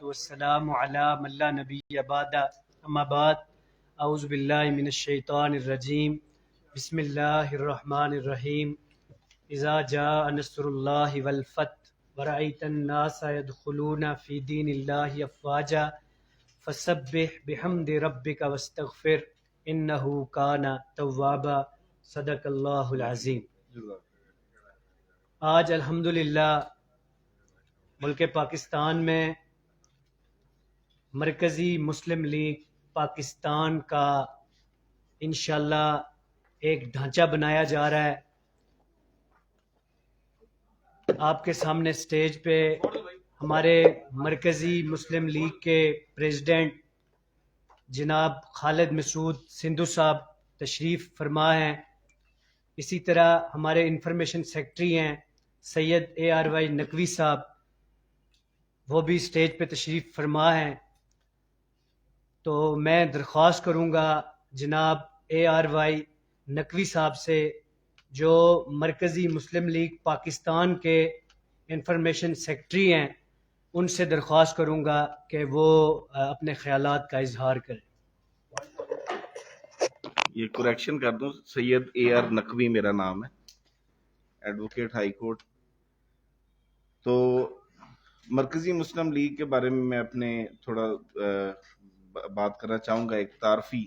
والسلام علی من لا نبی بعد اما بعد اعوذ باللہ من الشیطان الرجیم بسم اللہ الرحمن الرحیم اذا جاء نصر اللہ والفتح ورأیت الناس يدخلون فی دین اللہ افواجا فسبح بحمد ربک واستغفر انہ کان توابا صدق اللہ العظیم۔ آج الحمدللہ ملک پاکستان میں مرکزی مسلم لیگ پاکستان کا انشاءاللہ ایک ڈھانچہ بنایا جا رہا ہے۔ آپ کے سامنے سٹیج پہ ہمارے مرکزی مسلم لیگ کے پریزیڈنٹ جناب خالد مسعود سندھو صاحب تشریف فرما ہیں۔ اسی طرح ہمارے انفارمیشن سیکرٹری ہیں سید ARY نقوی صاحب، وہ بھی سٹیج پہ تشریف فرما ہیں۔ تو میں درخواست کروں گا جناب ARY نقوی صاحب سے، جو مرکزی مسلم لیگ پاکستان کے انفارمیشن سیکرٹری ہیں، ان سے درخواست کروں گا کہ وہ اپنے خیالات کا اظہار کریں۔ یہ کریکشن کر دوں، سید AR نقوی میرا نام ہے، ایڈوکیٹ ہائی کورٹ۔ تو مرکزی مسلم لیگ کے بارے میں اپنے تھوڑا بات کرنا چاہوں گا، ایک تعارفی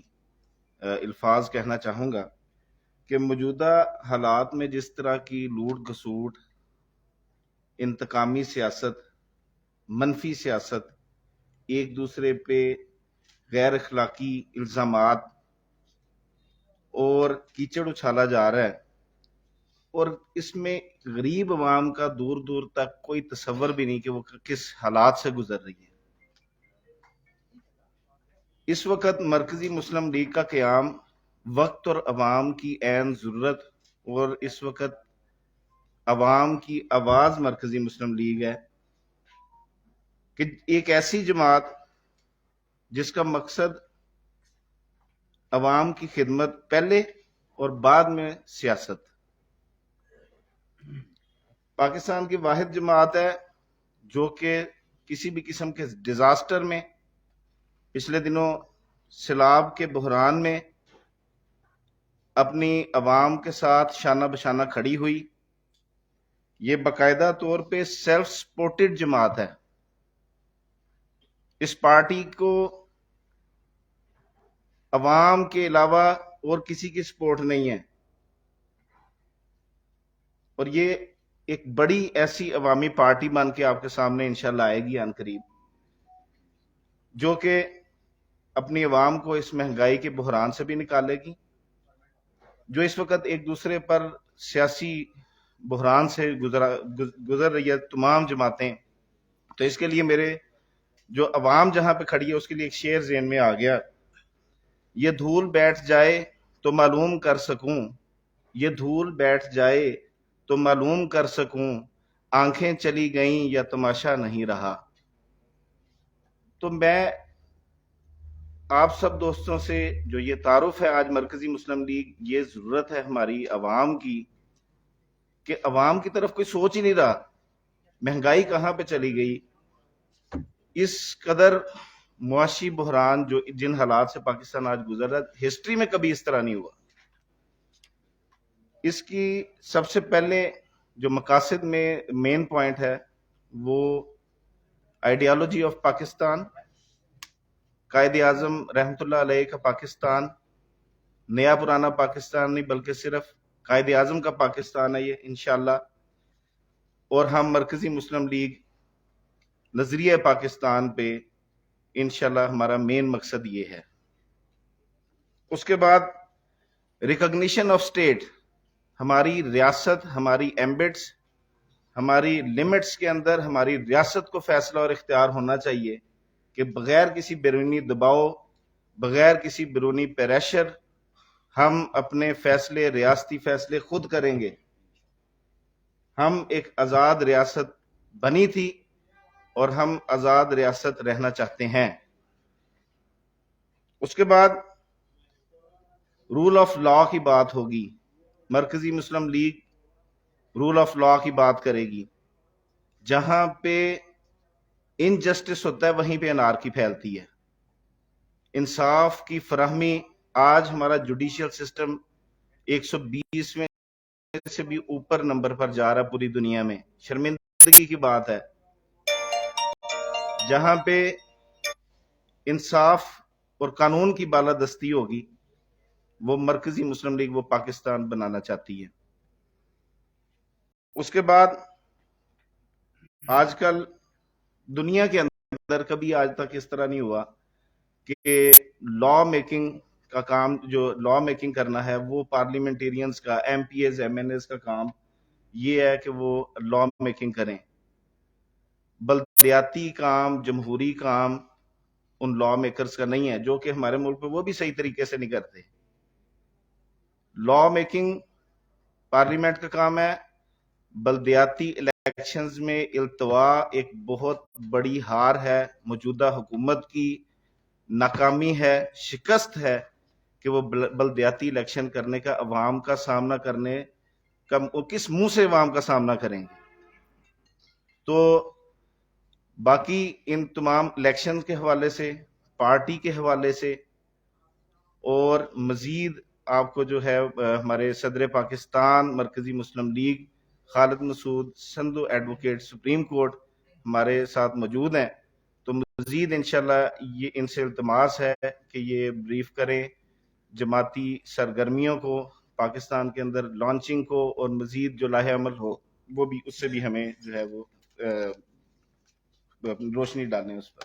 الفاظ کہنا چاہوں گا کہ موجودہ حالات میں جس طرح کی لوٹ گھسوٹ، انتقامی سیاست، منفی سیاست، ایک دوسرے پہ غیر اخلاقی الزامات اور کیچڑ اچھالا جا رہا ہے، اور اس میں غریب عوام کا دور دور تک کوئی تصور بھی نہیں کہ وہ کس حالات سے گزر رہی ہے۔ اس وقت مرکزی مسلم لیگ کا قیام وقت اور عوام کی عین ضرورت، اور اس وقت عوام کی آواز مرکزی مسلم لیگ ہے کہ ایک ایسی جماعت جس کا مقصد عوام کی خدمت پہلے اور بعد میں سیاست، پاکستان کی واحد جماعت ہے جو کہ کسی بھی قسم کے ڈیزاسٹر میں، پچھلے دنوں سیلاب کے بحران میں اپنی عوام کے ساتھ شانہ بشانہ کھڑی ہوئی۔ یہ باقاعدہ طور پہ سیلف سپورٹڈ جماعت ہے۔ اس پارٹی کو عوام کے علاوہ اور کسی کی سپورٹ نہیں ہے، اور یہ ایک بڑی ایسی عوامی پارٹی بن کے آپ کے سامنے انشاءاللہ آئے گی عن قریب، جو کہ اپنی عوام کو اس مہنگائی کے بحران سے بھی نکالے گی، جو اس وقت ایک دوسرے پر سیاسی بحران سے گزر رہی ہے تمام جماعتیں۔ تو اس کے لیے میرے جو عوام جہاں پہ کھڑی ہے اس کے لیے ایک شعر ذہن میں آ گیا، یہ دھول بیٹھ جائے تو معلوم کر سکوں، یہ دھول بیٹھ جائے تو معلوم کر سکوں، آنکھیں چلی گئیں یا تماشا نہیں رہا۔ تو میں آپ سب دوستوں سے جو یہ تعارف ہے آج مرکزی مسلم لیگ، یہ ضرورت ہے ہماری عوام کی کہ عوام کی طرف کوئی سوچ ہی نہیں رہا۔ مہنگائی کہاں پہ چلی گئی، اس قدر معاشی بحران جو جن حالات سے پاکستان آج گزر رہا ہے، ہسٹری میں کبھی اس طرح نہیں ہوا۔ اس کی سب سے پہلے جو مقاصد میں مین پوائنٹ ہے وہ آئیڈیالوجی آف پاکستان، قائد اعظم رحمۃ اللہ علیہ کا پاکستان، نیا پرانا پاکستان نہیں بلکہ صرف قائد اعظم کا پاکستان ہے یہ انشاءاللہ۔ اور ہم مرکزی مسلم لیگ نظریہ پاکستان پہ انشاءاللہ ہمارا مین مقصد یہ ہے۔ اس کے بعد ریکگنیشن آف اسٹیٹ، ہماری ریاست، ہماری ایمبٹس، ہماری لمٹس کے اندر ہماری ریاست کو فیصلہ اور اختیار ہونا چاہیے کہ بغیر کسی بیرونی دباؤ، بغیر کسی بیرونی پریشر ہم اپنے فیصلے، ریاستی فیصلے خود کریں گے۔ ہم ایک آزاد ریاست بنی تھی اور ہم آزاد ریاست رہنا چاہتے ہیں۔ اس کے بعد رول آف لا کی بات ہوگی، مرکزی مسلم لیگ رول آف لا کی بات کرے گی، جہاں پہ इनजस्टिस होता है वहीं पे अनारकी फैलती है। इंसाफ की फराहमी, आज हमारा जुडिशियल सिस्टम 120वें से भी ऊपर नंबर पर जा रहा पूरी दुनिया में। शर्मिंदगी की बात है। जहां पे इंसाफ और कानून की बालादस्ती होगी, वो मरकजी मुस्लिम लीग वो पाकिस्तान बनाना चाहती है। उसके बाद आजकल दुनिया के अंदर कभी आज तक इस तरह नहीं हुआ कि लॉ मेकिंग का काम, जो लॉ मेकिंग करना है, वो पार्लियामेंटेरियंस का, एमपीएस एमएनएस का काम ये है कि वो लॉ मेकिंग करें। बल्दियाती काम, जमहूरी काम उन लॉ मेकर्स का नहीं है, जो कि हमारे मुल्क में वो भी सही तरीके से नहीं करते। लॉ मेकिंग पार्लियामेंट का काम है। बल्दियाती इलेक्शंस में इल्तवा एक बहुत बड़ी हार है, मौजूदा हुकूमत की नाकामी है, शिकस्त है कि वो बल्दियाती इलेक्शन करने का, अवाम का सामना करने का, वो किस मुंह से अवाम का सामना करेंगे। तो बाकी इन तमाम इलेक्शन के हवाले से, पार्टी के हवाले से, और मजीद आपको जो है हमारे सदर Pakistan Markazi Muslim League Khalid Masood Sandhu advocate supreme court हमारे साथ मौजूद हैं। तो मजीद इंशाल्लाह ये इनसे इल्तमास है कि ये ब्रीफ करें जमाती सरगर्मियों को, पाकिस्तान के अंदर लॉन्चिंग को, और मजीद जो लाहे अमल हो वो भी, उससे भी हमें जो है वो रोशनी डालें उस पर।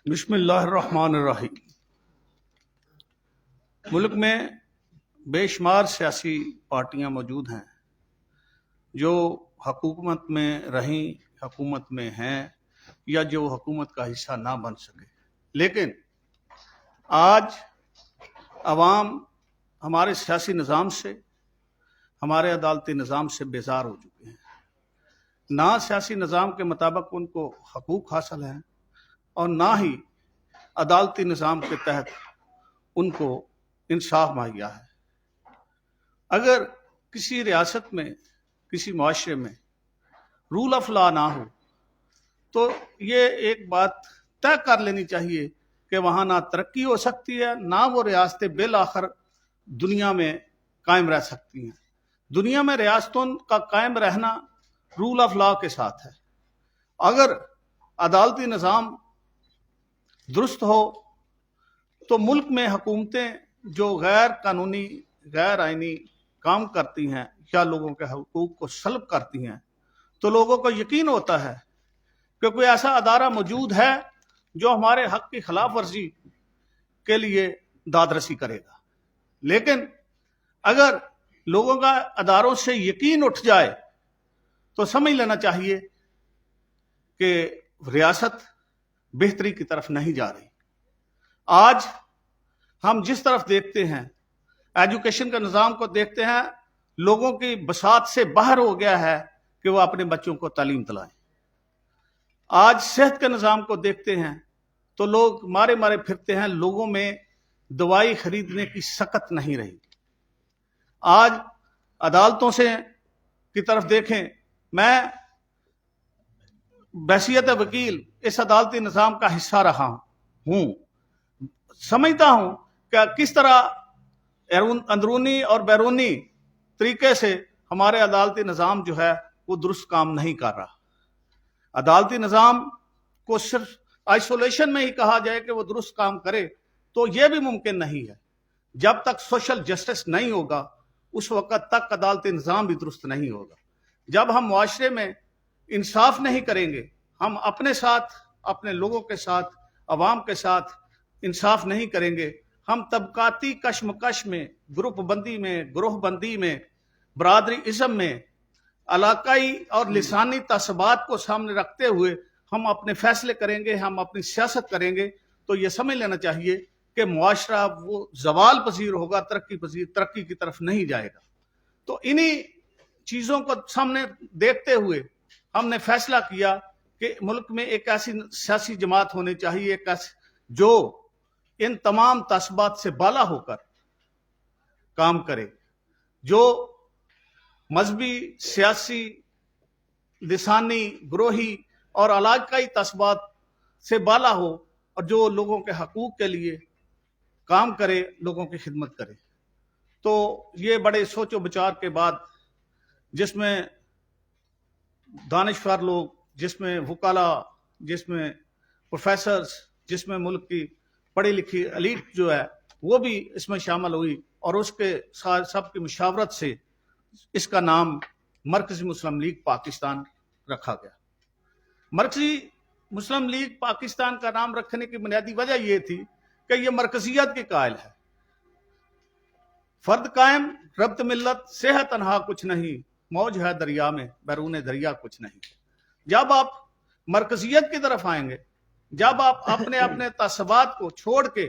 बिस्मिल्लाहिर्रहमानिर्रहीम। मुल्क में बेशुमार सियासी पार्टियां मौजूद हैं जो हुकूमत में रहीं, हुकूमत में हैं, या जो हुकूमत का हिस्सा ना बन सके। लेकिन आज अवाम हमारे सियासी निज़ाम से, हमारे अदालती निज़ाम से बेजार हो चुके हैं। ना सियासी निज़ाम के मुताबिक उनको हकूक़ हासिल हैं और ना ही अदालती निज़ाम के तहत उनको इंसाफ मुहैया है। अगर किसी रियासत में, किसी मुआशरे में रूल ऑफ लॉ ना हो तो ये एक बात तय कर लेनी चाहिए कि वहाँ ना तरक्की हो सकती है, ना वो रियासतें बिल आखिर दुनिया में कायम रह सकती हैं। दुनिया में रियासतों का कायम रहना रूल ऑफ लॉ के साथ है। अगर अदालती निज़ाम दुरुस्त हो तो मुल्क में हुकूमतें जो गैर कानूनी, गैर आइनी काम करती हैं या लोगों के हकूक़ को सल्ब करती हैं, तो लोगों को यकीन होता है कि कोई ऐसा अदारा मौजूद है जो हमारे हक की खिलाफ वर्जी के लिए दादरसी करेगा। लेकिन अगर लोगों का अदारों से यकीन उठ जाए तो समझ लेना चाहिए कि रियासत बेहतरी की तरफ नहीं जा रही। आज हम जिस तरफ देखते हैं, एजुकेशन के निज़ाम को देखते हैं, लोगों की बसात से बाहर हो गया है कि वो अपने बच्चों को तालीम दिलाएं। आज सेहत के निज़ाम को देखते हैं तो लोग मारे मारे फिरते हैं, लोगों में दवाई खरीदने की सकत नहीं रही। आज अदालतों से की तरफ देखें, मैं बहसियत वकील इस अदालती निज़ाम का हिस्सा रहा हूं, समझता हूं कि किस तरह अंदरूनी और बैरूनी तरीके से हमारे अदालती निज़ाम जो है वो दुरुस्त काम नहीं कर रहा। अदालती निज़ाम को सिर्फ आइसोलेशन में ही कहा जाए कि वो दुरुस्त काम करे तो यह भी मुमकिन नहीं है। जब तक सोशल जस्टिस नहीं होगा उस वक्त तक अदालती निज़ाम भी दुरुस्त नहीं होगा। जब हम मुआशरे में इंसाफ नहीं करेंगे, हम अपने साथ, अपने लोगों के साथ, अवाम के साथ इंसाफ नहीं करेंगे, हम तबकाती कशमकश में, ग्रुप बंदी में, ग्रोह बंदी में, बरादरी इज़्म में, इलाकाई और लिसानी तसबात को सामने रखते हुए हम अपने फैसले करेंगे, हम अपनी सियासत करेंगे, तो ये समझ लेना चाहिए कि मुआशरा वो जवाल पजीर होगा, तरक्की की तरफ नहीं जाएगा। तो इन्हीं चीज़ों को सामने देखते हुए हमने फैसला किया कि मुल्क में एक ऐसी सियासी जमात होनी चाहिए जो इन तमाम तसबात से बाला होकर काम करे, जो मजहबी, सियासी, लिसानी, ग्रोही और अलाकाई तस्बात से बाला हो और जो लोगों के हकूक के लिए काम करे, लोगों की खिदमत करे। तो ये बड़े सोचो विचार के बाद, जिसमें दानिशवर लोग, जिसमें वकाला, जिसमें प्रोफेसर्स, जिसमें मुल्क की पढ़ी लिखी एलीट जो है वो भी इसमें शामिल हुई, और उसके साथ सबकी मुशावरत से इसका नाम मरकजी मुस्लिम लीग पाकिस्तान रखा गया। मरकजी मुस्लिम लीग पाकिस्तान का नाम रखने की बुनियादी वजह यह थी कि यह मरकजियत के कायल है। फर्द कायम, रब्त मिल्लत, सेहत अनहा कुछ नहीं, मौज है दरिया में, बैरून दरिया कुछ नहीं। जब आप मरकजियत की तरफ आएंगे, जब आप अपने अपने तस्बात को छोड़ के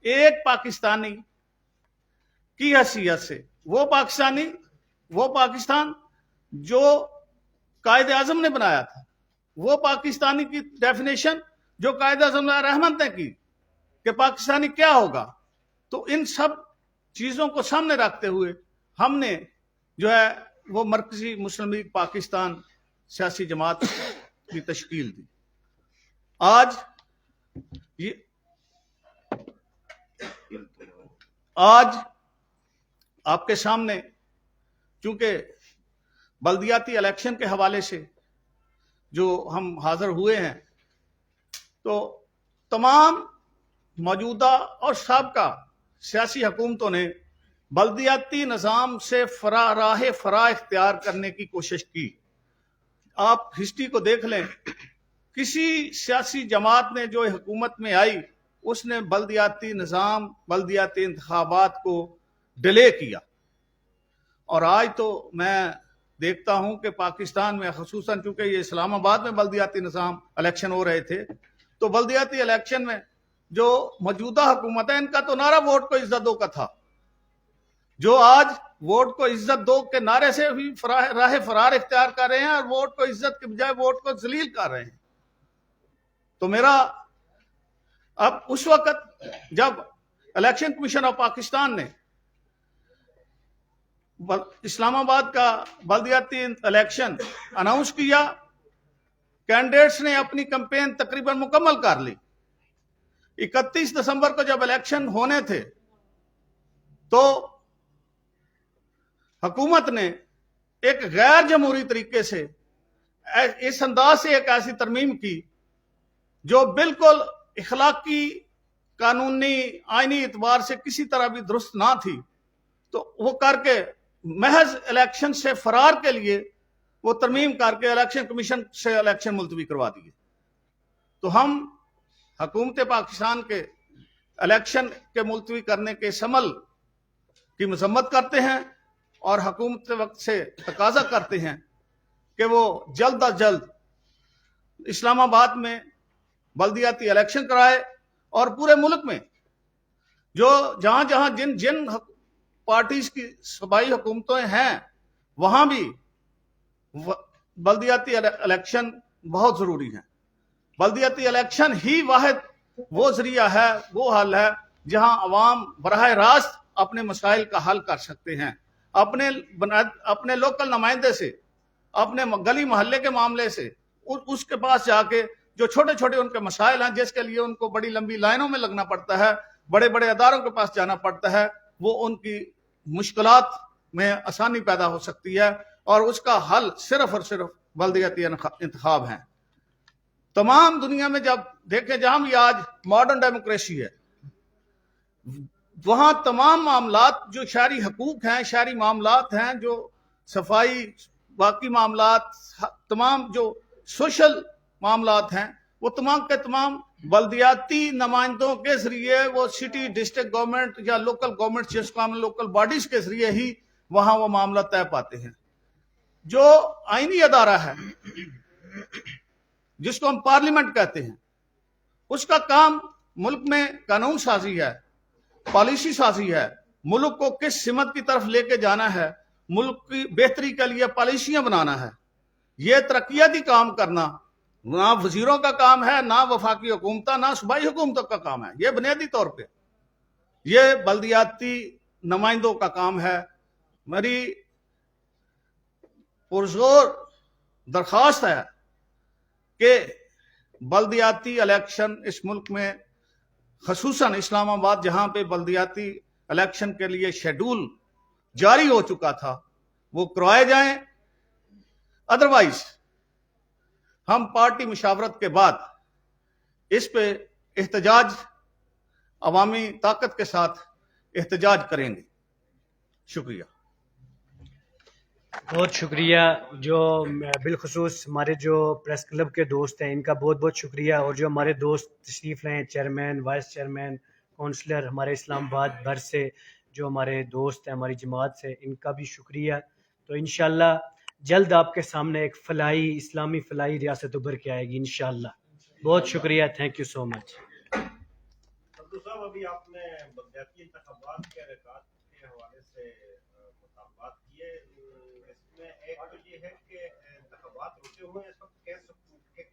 एक पाकिस्तानी की हैसियत से, वो पाकिस्तान जो कायदे आजम ने बनाया था, वो पाकिस्तानी की डेफिनेशन जो कायदे आजम रहमत ने की कि पाकिस्तानी क्या होगा, तो इन सब चीजों को सामने रखते हुए हमने जो है वो मरकजी मुस्लिम लीग पाकिस्तान सियासी जमात की तश्कील दी। आज आपके सामने चूंकि बल्दियाती इलेक्शन के हवाले से जो हम हाजिर हुए हैं, तो तमाम मौजूदा और साबका सियासी हुकूमतों ने बल्दियाती निज़ाम से राह फरा इख्तियार करने की कोशिश की। आप हिस्ट्री को देख लें, किसी सियासी जमात ने जो हुकूमत में आई उसने बल्दियाती निज़ाम, बल्दियाती इंतखाबात को डिले किया। और आज तो मैं देखता हूं कि पाकिस्तान में, खसूसन चूंकि ये इस्लामाबाद में बल्दियाती निज़ाम इलेक्शन हो रहे थे, तो बल्दियाती इलेक्शन में जो मौजूदा हुकूमत है इनका तो नारा वोट को इज्जत दो का था, जो आज वोट को इज्जत दो के नारे से भी राह फरार इख्तियार कर रहे हैं और वोट को इज्जत के बजाय वोट को जलील कर रहे हैं। तो मेरा अब उस वक्त जब इलेक्शन कमीशन ऑफ पाकिस्तान ने इस्लामाबाद का बल्दियाती इलेक्शन अनाउंस किया, कैंडिडेट्स ने अपनी कैंपेन तकरीबन मुकम्मल कर ली। 31 दिसंबर को जब इलेक्शन होने थे तो हुकूमत ने एक गैर जमहूरी तरीके से इस अंदाज से एक ऐसी तरमीम की जो बिल्कुल इखलाकी, कानूनी, आईनी एतबार से किसी तरह भी दुरुस्त ना थी, तो वो करके महज इलेक्शन से फरार के लिए वो तरमीम करके इलेक्शन कमीशन से इलेक्शन मुलतवी करवा दिए। तो हम हुकूमत पाकिस्तान के इलेक्शन के मुलतवी करने के इस अमल की मजम्मत करते हैं और हुकूमत वक्त से तकाजा करते हैं कि वो जल्द अज जल्द इस्लामाबाद में बल्दियाती इलेक्शन कराए और पूरे मुल्क में जो जहां जहां जिन जिन पार्टीज की सूबाई हुकूमतें हैं वहां भी बल्दियाती इलेक्शन बहुत जरूरी है। बल्दियाती इलेक्शन ही वाहिद वो जरिया है, वो हल है जहां अवाम बराह रास्त अपने मसाइल का हल कर सकते हैं, अपने लोकल नुमाइंदे से, अपने गली मोहल्ले के मामले से उसके पास जाके जो छोटे छोटे उनके मसाइल हैं जिसके लिए उनको बड़ी लंबी लाइनों में लगना पड़ता है, बड़े बड़े अदारों के पास जाना पड़ता है, वो उनकी मुश्किलात में आसानी पैदा हो सकती है और उसका हल सिर्फ और सिर्फ बल्दियाती इंतखाब है। तमाम दुनिया में जब देखें जहां भी आज मॉडर्न डेमोक्रेसी है, वहां तमाम मामलात जो शहरी हकूक हैं, शहरी मामलात हैं, जो सफाई, बाकी मामलात, तमाम जो सोशल मामलात हैं, वो तमाम के तमाम बल्दियाती नुमाइंदों के जरिए, वो सिटी, डिस्ट्रिक्ट गवर्नमेंट या लोकल गवर्नमेंट जिसको हम लोकल बॉडीज के जरिए ही वहां वो मामला तय पाते हैं। जो आईनी अदारा है जिसको हम पार्लियामेंट कहते हैं, उसका काम मुल्क में कानून साजी है, पॉलिसी साजी है, मुल्क को किस सिमत की तरफ लेके जाना है, मुल्क की बेहतरी के लिए पॉलिसियां बनाना है। यह तरक्याती काम करना ना वजीरों का काम है, ना वफाकी हुकूमत, ना सूबाई हुकूमतों का काम है। यह बुनियादी तौर पे यह बल्दियाती नुमाइंदों का काम है। मेरी पुरजोर दरखास्त है कि बल्दियाती इलेक्शन इस मुल्क में खसूसन इस्लामाबाद जहां पे बल्दियाती इलेक्शन के लिए शेड्यूल जारी हो चुका था वो करवाए जाएं। अदरवाइज हम पार्टी मुशावरत के बाद इस पे एहतजाज अवामी ताकत के साथ एहतजाज करेंगे। शुक्रिया। बहुत शुक्रिया। जो बिलखसूस हमारे जो प्रेस क्लब के दोस्त हैं इनका बहुत बहुत शुक्रिया, और जो हमारे दोस्त तशरीफ़ लें, चेयरमैन, वाइस चेयरमैन, काउंसलर हमारे इस्लामाबाद भर से जो हमारे दोस्त हैं हमारी जमात से, इनका भी शुक्रिया। तो इंशाल्लाह जल्द आपके सामने एक फलाही इस्लामी फलाही रियासत उभर के आएगी इंशाल्लाह। बहुत शुक्रिया, थैंक यू सो मच। साहब, अभी आपने बल्दियाती इंतखाबात के इनेकाद के हवाले से मुतालबात किए, इसमें एक तो ये है कि इंतखाबात रुके हुए इस वक्त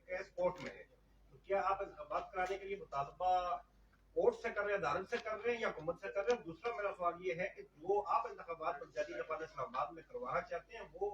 केस कोर्ट में है, तो क्या आप इंतखाबात कराने के लिए मुतालबा कोर्ट से कर रहे हैं, अदालत से कर रहे हैं या हुकूमत से कर रहे हैं? दूसरा मेरा सवाल ये है कि जो आप इंतखाबात बल्दियाती इंतखाबात इस्लामाबाद में करवाना चाहते हैं वो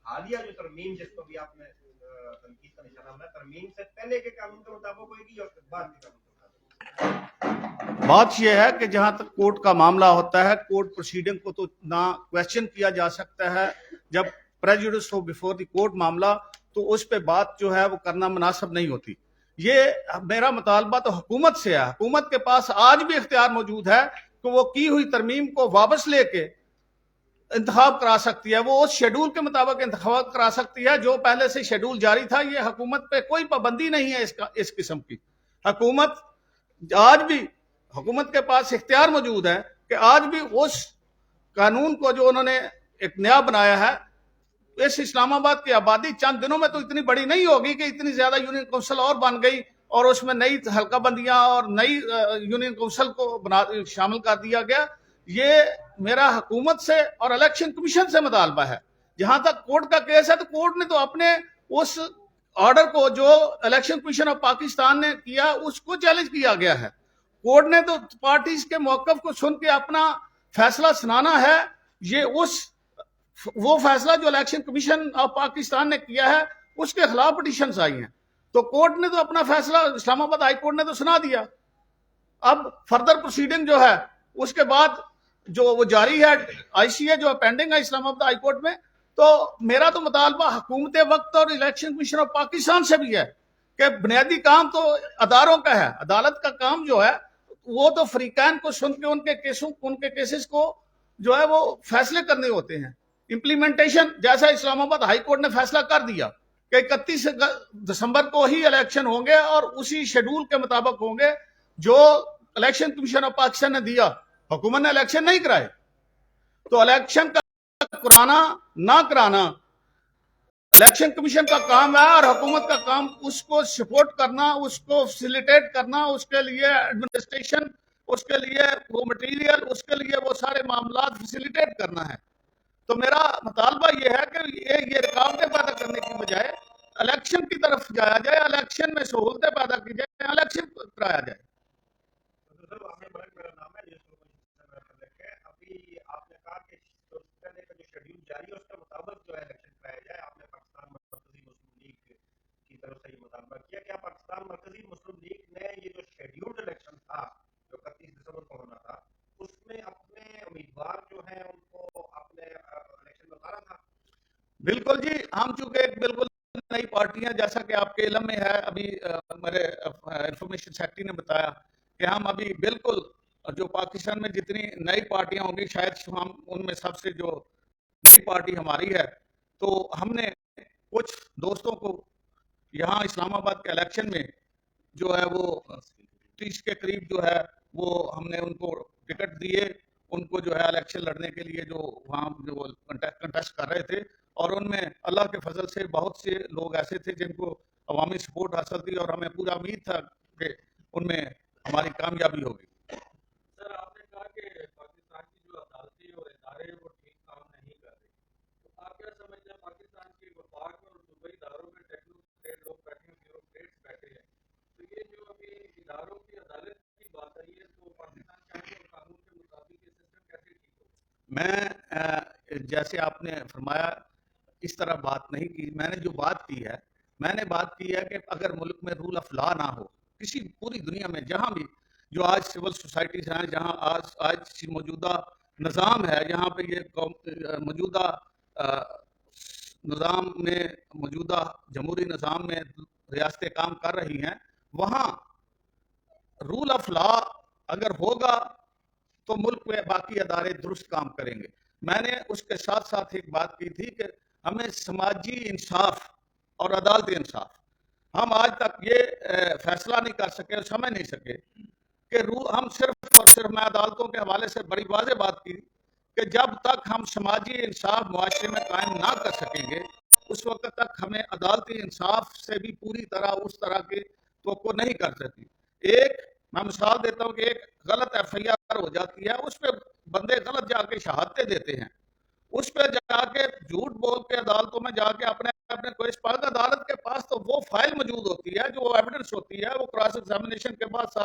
हालिया जो तरमीम जिसको भी आपने तनकीद का निशाना बनाया, तरमीम से पहले के कानून के मुताबिक होगी और बाद के कानून के मुताबिक? बात यह है कि जहां तक कोर्ट का मामला होता है, कोर्ट प्रोसीडिंग को तो ना क्वेश्चन किया जा सकता है। जब प्रेजुडिस हो बिफोर द कोर्ट मामला, तो उस पे बात जो है वो करना मुनासिब नहीं होती। ये मेरा मुतालबा तो हुकूमत से है। हुकूमत के पास आज भी इख्तियार मौजूद है कि वो की हुई तरमीम को वापस लेके इंतखाब करा सकती है, वो उस शेड्यूल के मुताबिक इंतखाब करा सकती है जो पहले से शेड्यूल जारी था। ये हुकूमत पे कोई पाबंदी नहीं है इस किस्म की। हुकूमत आज भी, हुकूमत के पास इख्तियार मौजूद है कि आज भी उस कानून को जो उन्होंने एक नया बनाया है, इस इस्लामाबाद की आबादी चंद दिनों में तो इतनी बड़ी नहीं होगी कि इतनी ज्यादा यूनियन काउंसिल और बन गई और उसमें नई हल्का बंदियां और नई यूनियन काउंसिल को शामिल कर दिया गया। ये मेरा हुकूमत से और इलेक्शन कमीशन से मुतालबा है। जहां तक कोर्ट का केस है, तो कोर्ट ने तो अपने उस ऑर्डर को जो इलेक्शन कमीशन ऑफ पाकिस्तान ने किया उसको चैलेंज किया गया है। कोर्ट ने तो पार्टीज के मौकफ को सुन के अपना फैसला सुनाना है। ये वो फैसला जो इलेक्शन कमीशन ऑफ पाकिस्तान ने किया है उसके खिलाफ पिटीशन आई हैं, तो कोर्ट ने तो अपना फैसला, इस्लामाबाद हाई कोर्ट ने तो सुना दिया। अब फर्दर प्रोसीडिंग जो है उसके बाद जो वो जारी है, आईसीए जो पेंडिंग है इस्लामाबाद हाई कोर्ट में, तो मेरा तो मुतालबा हुकूमत वक्त और इलेक्शन कमीशन ऑफ पाकिस्तान से भी है कि बुनियादी काम तो अदारों का है। अदालत का काम जो है वो तो फरीकान को सुन के उनके केसेस को जो है वो फैसले करने होते हैं। इंप्लीमेंटेशन जैसा इस्लामाबाद हाई कोर्ट ने फैसला कर दिया कि 31 दिसंबर को ही इलेक्शन होंगे और उसी शेड्यूल के मुताबिक होंगे जो इलेक्शन कमीशन ऑफ पाकिस्तान ने दिया। हुकूमत ने इलेक्शन नहीं कराए, तो इलेक्शन का कराना ना कराना इलेक्शन कमीशन का काम है और हुकूमत का काम उसको सपोर्ट करना, उसको फैसिलिटेट करना, उसके लिए एडमिनिस्ट्रेशन, उसके लिए वो मटेरियल, उसके लिए वो सारे मामला फैसिलिटेट करना है। तो मेरा मुतालबा ये है कि ये रुकावटें पैदा करने की बजाय इलेक्शन की तरफ जाया जाए, इलेक्शन में सहूलतें पैदा की जाए, इलेक्शन कराया जाए। अभी आपने कहा कि पहले का जो शेड्यूल जारी है उसके मुताबिक जो है इलेक्शन कराया जाए। आपने पाकिस्तान मरकजी मुस्लिम लीग की तरफ से ये मुतालबा किया। क्या पाकिस्तान मरकजी मुस्लिम लीग ने ये जो शेड्यूल्ड इलेक्शन था जो 31 दिसंबर को होना था, उसमें अपने उम्मीदवार जो है उनको अपने इलेक्शन में उतारा था? बिल्कुल जी, हम चूंकि एक बिल्कुल नई पार्टी है, जैसा कि आपके इल्म में है, अभी मेरे इंफॉर्मेशन सेक्रेटरी ने बताया कि हम अभी बिल्कुल जो पाकिस्तान में जितनी नई पार्टियां होंगी शायद हम उनमें सबसे जो नई पार्टी हमारी है, तो हमने कुछ दोस्तों को यहाँ इस्लामाबाद के इलेक्शन में जो है वो 30 के करीब जो है वो हमने उनको टिकट दिए, उनको जो है इलेक्शन लड़ने के लिए जो वहाँ जो कंटेस्ट कर रहे थे, और उनमें अल्लाह के फजल से बहुत से लोग ऐसे थे जिनको अवामी सपोर्ट हासिल थी और हमें पूरा उम्मीद था कि उनमें हमारी कामयाबी होगी। सर, आपने कहा कि पाकिस्तान की जो अदालतें और इदारे वो ठीक काम नहीं कर रहे, तो आप क्या समझते हैं पाकिस्तान के वफाक और दुबई इदारों में टेक्नोक्रेट लोग बैठे हैं, ब्यूरोक्रेट्स बैठे हैं, तो ये जो अभी इदारों की अदालत की बात आई है, तो पाकिस्तान के कानून के मुताबिक ये सिस्टम कैसे ठीक होगा? मैं जैसे आपने फरमाया, اس طرح بات نہیں کی. میں نے جو بات کی ہے، میں نے بات کی ہے کہ اگر ملک میں رول آف لا نہ ہو، کسی پوری دنیا میں جہاں بھی جو آج سول سوسائٹیز ہیں، جہاں آج موجودہ نظام ہے، جہاں پہ یہ موجودہ نظام میں، موجودہ جمہوری نظام میں ریاستیں کام کر رہی ہیں، وہاں رول آف لا اگر ہوگا تو ملک میں باقی ادارے درست کام کریں گے. میں نے اس کے ساتھ ساتھ ایک بات کی تھی کہ ہمیں سماجی انصاف اور عدالتی انصاف، ہم آج تک یہ فیصلہ نہیں کر سکے اور سمجھ نہیں سکے کہ ہم صرف اور صرف، میں عدالتوں کے حوالے سے بڑی واضح بات کی کہ جب تک ہم سماجی انصاف معاشرے میں قائم نہ کر سکیں گے، اس وقت تک ہمیں عدالتی انصاف سے بھی پوری طرح اس طرح کی توقع نہیں کر سکتی. میں مثال دیتا ہوں کہ ایک غلط ایف آئی آر ہو جاتی ہے، اس پہ بندے غلط جا کے شہادتیں دیتے ہیں، اس پہ جا کے جھوٹ بول کے عدالتوں میں جا کے اپنے کوئی عدالت کے پاس تو وہ فائل موجود ہوتی ہے، جو ایویڈنس ہوتی ہے، وہ کراس ایگزامینیشن کے بعد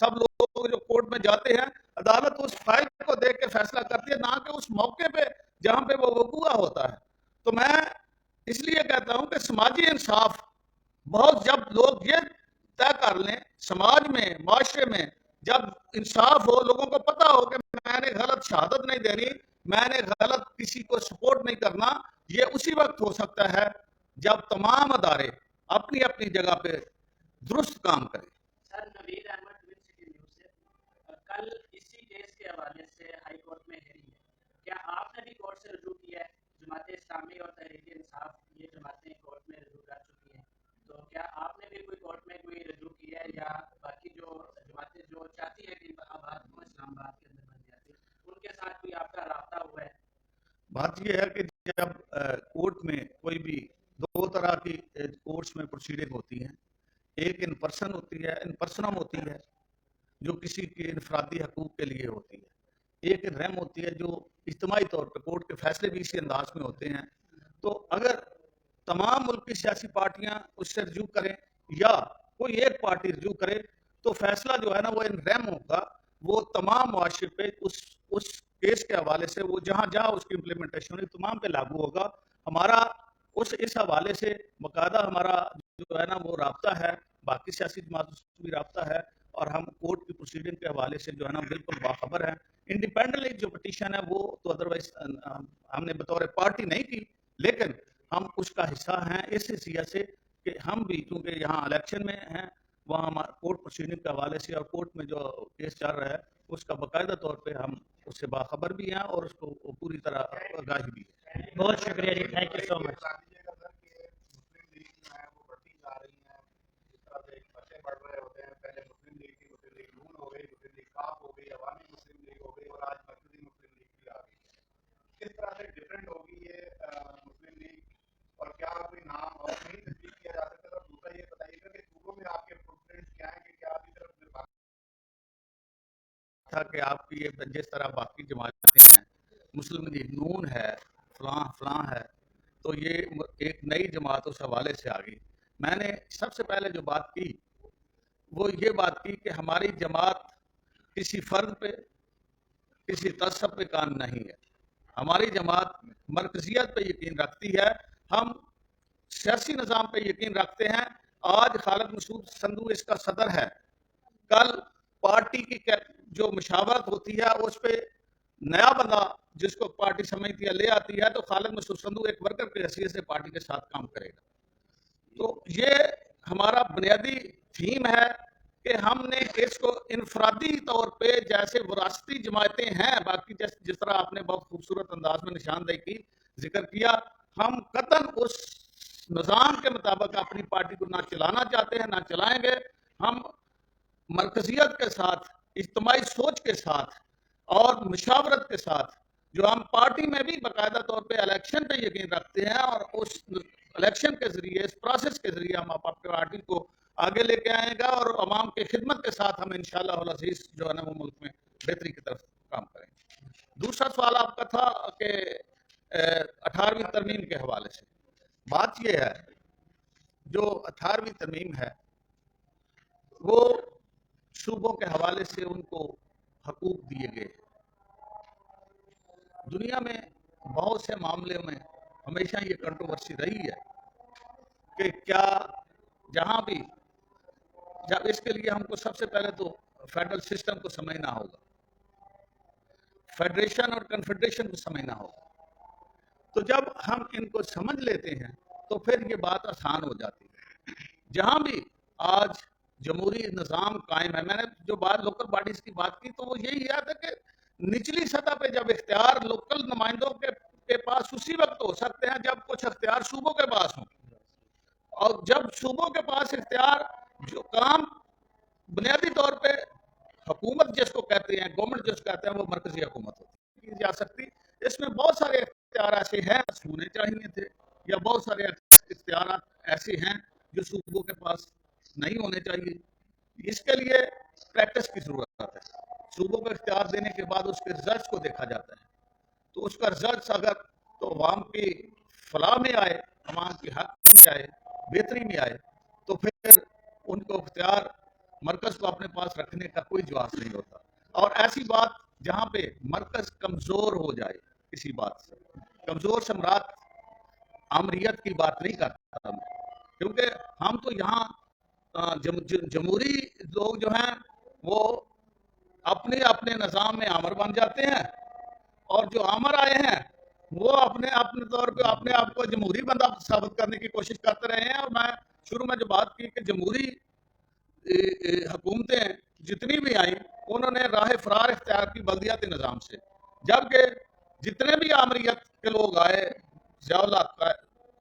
سب لوگ جو کورٹ میں جاتے ہیں، عدالت اس فائل کو دیکھ کے فیصلہ کرتی ہے، نہ کہ اس موقع پہ جہاں پہ وہ وقوع ہوتا ہے. تو میں اس لیے کہتا ہوں کہ سماجی انصاف جب لوگ یہ طے کر لیں، سماج میں، معاشرے میں جب انصاف ہو، لوگوں کو پتا ہو کہ میں نے غلط شہادت نہیں دینی، میں نے غلط کسی کو سپورٹ نہیں کرنا، یہ اسی وقت ہو سکتا ہے جب تمام ادارے اپنی اپنی جگہ پہ درست کام کریں. سر، نوید احمد ٹوین سٹی نیوز سے. کل اسی کیس کے حوالے سے ہائی کورٹ میں ہیئرنگ ہے، کیا آپ نے بھی کورٹ سے رجوع کیا ہے؟ جماعت اسلامی اور تحریک انصاف یہ جماعتیں کورٹ میں رجوع کر چکی ہیں، تو کیا آپ نے بھی کوئی کورٹ میں کوئی رجوع کیا ہے، یا باقی جو جماعتیں جو چاہتی ہیں کہ انتخابات ہوں اسلام آباد کے اندر بن جاتی، ان کے ساتھ کوئی آپ کا رابطہ ہوا ہے؟ بات یہ ہے کہ جب کورٹ میں کوئی بھی دو طرح کی کورٹس میں پروسیڈنگ ہوتی ہیں، ایک ان پرسن ہوتی ہے، ان پرسنم ہوتی ہے جو کسی کے انفرادی حقوق کے لیے ہوتی ہے، ایک رحم ہوتی ہے جو اجتماعی طور پہ کورٹ کے فیصلے بھی اسی انداز میں ہوتے ہیں. تو اگر تمام ملک کی سیاسی پارٹیاں اس سے رجوع کریں یا کوئی ایک پارٹی رجوع کرے تو فیصلہ جو ہے نا وہ ان رحم ہوگا، وہ تمام معاشرے پہ اس کیس کے حوالے سے وہ جہاں جہاں اس کی امپلیمنٹیشن ہوگی تمام پہ لاگو ہوگا. ہمارا اس حوالے سے باقاعدہ ہمارا جو ہے نا وہ رابطہ ہے، باقی سیاسی جماعتوں سے بھی رابطہ ہے، اور ہم کورٹ کی پروسیڈنگ کے حوالے سے جو ہے نا بالکل باخبر ہیں. انڈیپینڈنٹلی جو پٹیشن ہے وہ تو ادروائز ہم نے بطور پارٹی نہیں کی، لیکن ہم اس کا حصہ ہیں اس حیثیت سے کہ ہم بھی چونکہ یہاں الیکشن میں ہیں، وہاں کورٹ پروسیڈنگ کے حوالے سے اور کورٹ میں جو کیس چل رہا ہے اس کا باقاعدہ طور پہ ہم اس سے باخبر بھی ہیں اور اس کو پوری طرح آگاہی بھی ہے. بہت شکریہ جی، تھینک یو سو مچ. بڑھ رہے ہوتے ہیں، پہلے مسلم لیگ کی، مسلم لیگ نون ہو گئی، مسلم لیگ کاف ہو گئی، عوامی مسلم لیگ ہو گئی، اور آج مرکزی مسلم لیگ بھی آ گئی ہے. کس طرح سے ڈفرینٹ ہوگی یہ مسلم لیگ، اور کیا کوئی نام اور نہیں تجویز کیا جا سکتا؟ اور دوسرا یہ بتائیے گا کہ صوبوں میں آپ کے فٹ پرنٹس کیا ہیں، کہ کیا آپ کی طرف تھا کہ آپ کی یہ جس طرح باقی جماعتیں ہیں، مسلم لیگ نون ہے، فلاں فلاں ہے، تو یہ ایک نئی جماعت اس حوالے سے آ گئی. میں نے سب سے پہلے جو بات کی وہ یہ بات کی کہ ہماری جماعت کسی فرد پہ، کسی تعصب پہ قائم نہیں ہے. ہماری جماعت مرکزیت پہ یقین رکھتی ہے، ہم سیاسی نظام پہ یقین رکھتے ہیں. آج خالد مسعود سندھو اس کا صدر ہے، کل پارٹی کی جو مشاورت ہوتی ہے اس پہ نیا بندہ جس کو پارٹی سمجھتی ہے لے آتی ہے، تو خالد مسعود سندھو ایک ورکر کی حیثیت سے پارٹی کے ساتھ کام کرے گا. تو یہ ہمارا بنیادی تھیم ہے کہ ہم نے اس کو انفرادی طور پہ جیسے وراثتی جماعتیں ہیں باقی جس طرح آپ نے بہت خوبصورت انداز میں نشاندہی کی، ذکر کیا، ہم قطعاً اس نظام کے مطابق اپنی پارٹی کو نہ چلانا چاہتے ہیں، نہ چلائیں گے. ہم مرکزیت کے ساتھ، اجتماعی سوچ کے ساتھ اور مشاورت کے ساتھ، جو ہم پارٹی میں بھی باقاعدہ طور پہ الیکشن پہ یقین رکھتے ہیں، اور اس الیکشن کے ذریعے، اس پروسیس کے ذریعے ہم اپنی پارٹی کو آگے لے کے آئیں گا، اور عوام کی خدمت کے ساتھ ہم انشاءاللہ العزیز جو ہے نا وہ ملک میں بہتری کی طرف کام کریں گے. دوسرا سوال آپ کا تھا کہ 18ویں ترمیم کے حوالے سے. بات یہ ہے جو 18ویں ترمیم ہے وہ صوبوں کے حوالے سے ان کو حقوق دیے گئے. دنیا میں بہت سے معاملے میں ہمیشہ یہ کنٹروورسی رہی ہے کہ کیا جہاں بھی جب اس کے لیے ہم کو سب سے پہلے تو فیڈرل سسٹم کو سمجھنا ہوگا، فیڈریشن اور کنفیڈریشن کو سمجھنا ہوگا۔ تو جب ہم ان کو سمجھ لیتے ہیں تو پھر یہ بات آسان ہو جاتی ہے۔ جہاں بھی آج جمہوری نظام قائم ہے، میں نے جو بات لوکل باڈیز کی بات کی تو وہ یہی ہے کہ نچلی سطح پہ جب اختیار لوکل نمائندوں کے پاس اسی وقت ہو سکتے ہیں جب کچھ اختیار صوبوں کے پاس ہوں، اور جب صوبوں کے پاس اختیار جو کام بنیادی طور پہ حکومت جس کو کہتے ہیں، گورنمنٹ جس کو کہتے ہیں، وہ مرکزی حکومت ہوتی ہے جا سکتی۔ اس میں بہت سارے اختیار ایسے ہیں ہونے چاہیے تھے، یا بہت سارے اختیارات ایسے ہیں جو صوبوں کے پاس نہیں ہونے چاہیے۔ اس کے لیے پریکٹس کی ضرورت ہے۔ صوبوں کو اختیار دینے کے بعد اس کے رزلٹس کو دیکھا جاتا ہے، تو اس کا رزلٹس اگر تو عوام کی فلاح میں آئے، عوام کے حق میں آئے، بہتری میں آئے، تو پھر ان کو اختیار مرکز کو اپنے پاس رکھنے کا کوئی جواز نہیں ہوتا۔ اور ایسی بات جہاں پہ مرکز کمزور ہو جائے، کسی بات سے کمزور سے مراد آمریت کی بات نہیں کرتا میں، کیونکہ ہم تو یہاں جمہوری لوگ جو ہیں وہ اپنے اپنے نظام میں آمر بن جاتے ہیں، اور جو آمر آئے ہیں وہ اپنے طور پہ اپنے آپ کو جمہوری بندہ ثابت کرنے کی کوشش کرتے رہے ہیں۔ اور میں شروع میں جو بات کی کہ جمہوری حکومتیں جتنی بھی آئیں انہوں نے راہ فرار اختیار کی بلدیاتی نظام سے، جبکہ جتنے بھی آمریت کے لوگ آئے، ضیاء الحق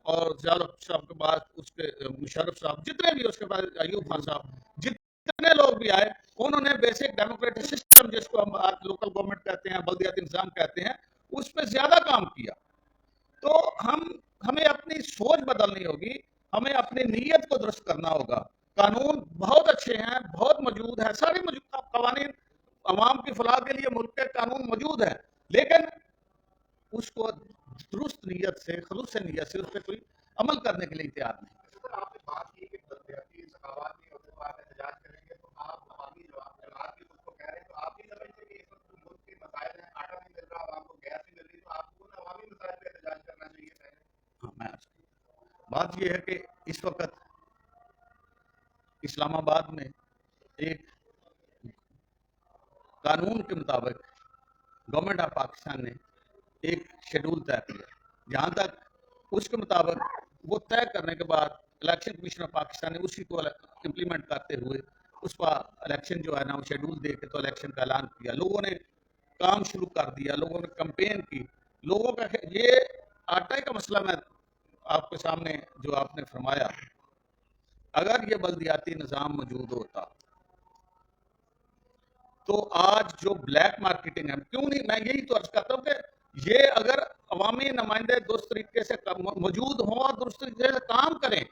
اور ضیاء الحق صاحب کے بعد اس کے مشرف صاحب، جتنے بھی اس کے بعد ایوب خان صاحب، جتنے لوگ بھی آئے انہوں نے بیسک ڈیموکریٹک سسٹم جس کو ہم لوکل گورنمنٹ کہتے ہیں، بلدیاتی نظام کہتے ہیں، اس پہ زیادہ کام کیا۔ تو ہمیں اپنی سوچ بدلنی ہوگی، ہمیں اپنی نیت کو درست کرنا ہوگا۔ قانون بہت اچھے ہیں، بہت موجود ہیں، سارے موجود قوانین عوام کی فلاح کے لیے ملک کے قانون موجود ہیں، لیکن اس کو درست نیت سے، خلوص نیت سے اس پہ کوئی عمل کرنے کے لیے تیار نہیں۔ آپ نے بات کی کہ بلدیاتی انتخابات نہیں ہوتے تو آپ احتجاج کریں گے، تو آپ عوامی جماعت کی خود کو کہہ رہے ہیں، تو آپ نہیں سمجھتے کہ اس وقت جو ملک کے مسائل ہیں، آٹا نہیں مل رہا، عوام کو گیس نہیں مل رہی، تو آپ کو عوامی مسائل پہ احتجاج کرنا چاہیے پہلے؟ بات یہ ہے کہ اس وقت اسلام آباد میں ایک قانون کے مطابق گورنمنٹ آف پاکستان نے ایک شیڈول طے کیا، جہاں تک اس کے مطابق وہ طے کرنے کے بعد الیکشن کمیشن آف پاکستان نے اسی کو امپلیمنٹ کرتے ہوئے اس کا الیکشن جو ہے نا وہ شیڈول دے کے تو الیکشن کا اعلان کیا، لوگوں نے کام شروع کر دیا، لوگوں نے کمپین کی، لوگوں کا یہ آٹے کا مسئلہ میں آپ کے سامنے جو آپ نے فرمایا، اگر یہ بلدیاتی نظام موجود ہوتا تو آج جو بلیک مارکیٹنگ ہے، کیوں نہیں، میں یہی تو عرض کرتا ہوں کہ یہ اگر عوامی نمائندے درست طریقے سے موجود ہوں اور درست طریقے سے کام کریں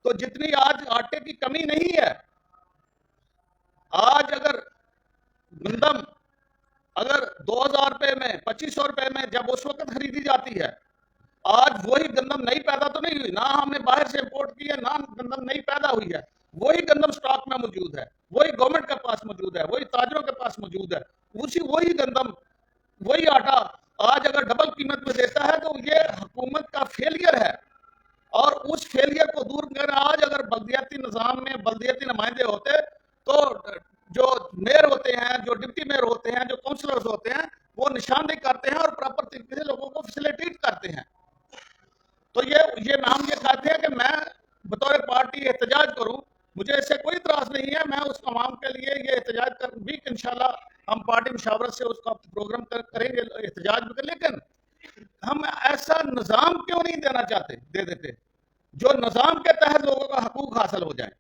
تو جتنی آج آٹے کی کمی نہیں ہے، آج اگر گندم اگر 2000 روپے میں 2500 روپے میں جب اس وقت خریدی جاتی ہے، آج وہی گندم نئی پیدا تو نہیں ہوئی، نہ ہم نے باہر سے امپورٹ کی ہے، نہ گندم نئی پیدا ہوئی ہے، وہی گندم سٹاک میں موجود ہے، وہی گورنمنٹ کے پاس موجود ہے، وہی تاجروں کے پاس موجود ہے، وہی گندم وہی آٹا آج اگر ڈبل قیمت میں دیتا ہے تو یہ حکومت کا فیلئر ہے۔ اور اس فیلئر کو دور کرنا، آج اگر بلدیاتی نظام میں بلدیاتی نمائندے ہوتے تو جو میئر ہوتے ہیں، جو ڈپٹی میئر ہوتے ہیں، جو کونسلرز ہوتے ہیں، وہ نشاندہی کرتے ہیں اور پراپر طریقے سے لوگوں کو فیسیلیٹیٹ کرتے ہیں۔ تو یہ ہم یہ چاہتے ہیں کہ میں بطور پارٹی احتجاج کروں، مجھے اس سے کوئی اعتراض نہیں ہے، میں اس عوام کے لیے یہ احتجاج کر بھی انشاءاللہ ہم پارٹی مشاورت سے اس کا پروگرام کریں گے، احتجاج بھی کریں، لیکن ہم ایسا نظام کیوں نہیں دے دیتے جو نظام کے تحت لوگوں کا حقوق حاصل ہو جائیں۔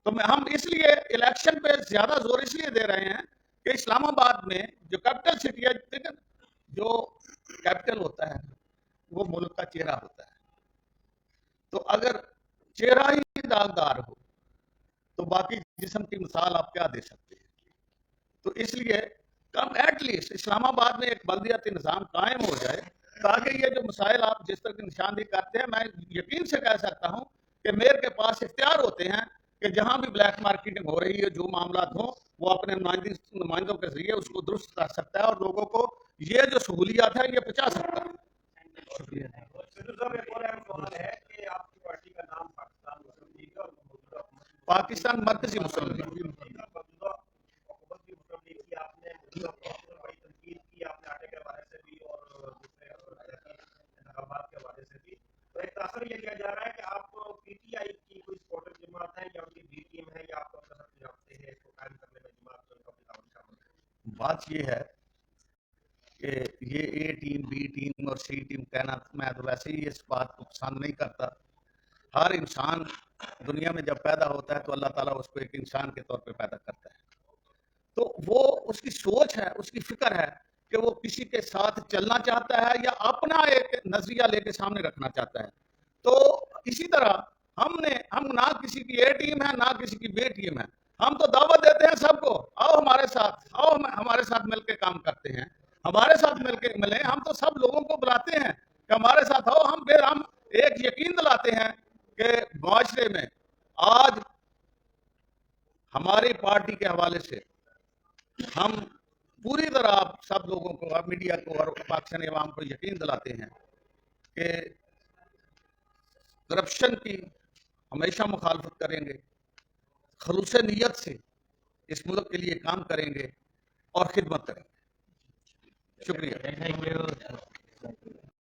تو ہم اس لیے الیکشن پہ زیادہ زور اس لیے دے رہے ہیں کہ اسلام آباد میں جو کیپٹل سٹی ہے، جو کیپٹل ہوتا ہے وہ ملک کا چہرہ ہوتا ہے، تو اگر چہرہ ہی داغدار ہو تو باقی جسم کی مثال آپ کیا دے سکتے ہیں؟ تو اس لیے کم ایٹ لیسٹ اسلام آباد میں ایک بلدیاتی نظام قائم ہو جائے تاکہ یہ جو مسائل آپ جس طرح کی نشاندہی کرتے ہیں، میں یقین سے کہہ سکتا ہوں کہ میئر کے پاس اختیار ہوتے ہیں کہ جہاں بھی بلیک مارکیٹنگ ہو رہی ہے، جو معاملات ہوں، وہ اپنے نمائندوں کے ذریعے اس کو درست کر سکتا ہے اور لوگوں کو یہ جو سہولیات ہے یہ پہنچا سکتا ہے۔ شکریہ۔ पाकिस्तान मरकजी मुस्लिम लीग। मौजूदा हुकूमत की मुस्लिम लीग की आपने मौजूदा हुकूमत पर बड़ी तनकीद की, आपने आटे के हवाले से भी और दूसरे इंतखाबात के हवाले से भी, तो एक तासर ये किया जा रहा है कि आप पीटीआई की कोई सपोर्टर जमात है या उनकी बी टीम है या आप अपना सब जानते हैं इसको कायम करने में जमात में उनका भी ताउन शामिल है। बात ये है कि ये ए टीम, बी टीम और सी टीम कहना, मैं तो वैसे ही इस बात को पसंद नहीं करता। हर इंसान दुनिया में जब पैदा होता है तो अल्लाह ताला उसको एक इंसान के तौर पे पैदा करता है, तो वो उसकी सोच है, उसकी फिक्र है कि वो किसी के साथ चलना चाहता है या अपना एक नजरिया लेके सामने रखना चाहता है। तो इसी तरह हम ना किसी की ए टीम है ना किसी की बी टीम है, हम तो दावत देते हैं सबको, आओ हमारे साथ, आओ हमारे साथ मिलके काम करते हैं, हमारे साथ मिलके मिले। हम तो सब लोगों को बुलाते हैं कि हमारे साथ आओ। हम एक यकीन दिलाते हैं कि मुआशरे में आज हमारी पार्टी के हवाले से हम पूरी तरह आप सब लोगों को, आप मीडिया को और पाकिस्तानी अवाम को यकीन दिलाते हैं कि करप्शन की हमेशा मुखालफत करेंगे, खलूस नीयत से इस मुल्क के लिए काम करेंगे और खिदमत करेंगे। शुक्रिया। Thank you.